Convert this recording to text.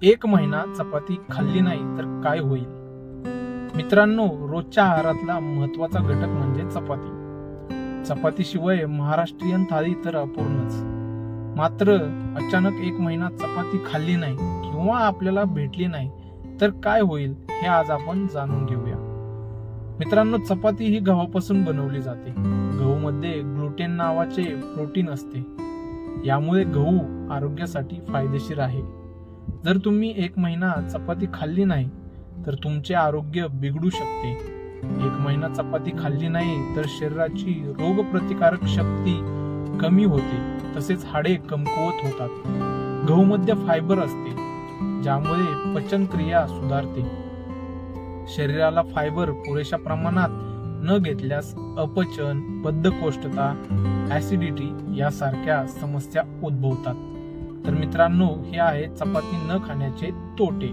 एक महिना चपाती खाल्ली नाही तर काय होईल? मित्रांनो, रोजच्या आहारातला महत्वाचा घटक म्हणजे चपाती. चपातीशिवाय महाराष्ट्रीयन थाळी तर अपूर्णच. मात्र अचानक एक महिना चपाती खाल्ली नाही किंवा आपल्याला भेटली नाही तर काय होईल, हे आज आपण जाणून घेऊया. मित्रांनो, चपाती ही गव्हापासून बनवली जाते. गहूमध्ये ग्लुटेन नावाचे प्रोटीन असते. यामुळे गहू आरोग्यासाठी फायदेशीर आहे. जर तुम्ही एक महिना चपाती खाल्ली नाही तर तुमचे आरोग्य बिघडू शकते. एक महिना चपाती खाल्ली नाही तर शरीराची रोगप्रतिकारक शक्ती कमी होते, तसेच हाडे कमकुवत होतात. गहूमध्ये फायबर असते, ज्यामुळे पचन क्रिया सुधारते. शरीराला फायबर पुरेशा प्रमाणात न घेतल्यास अपचन, बद्धकोष्ठता, ऍसिडिटी यासारख्या समस्या उद्भवतात. तर मित्रांनो, हे आहे चपाती न खाण्याचे तोटे.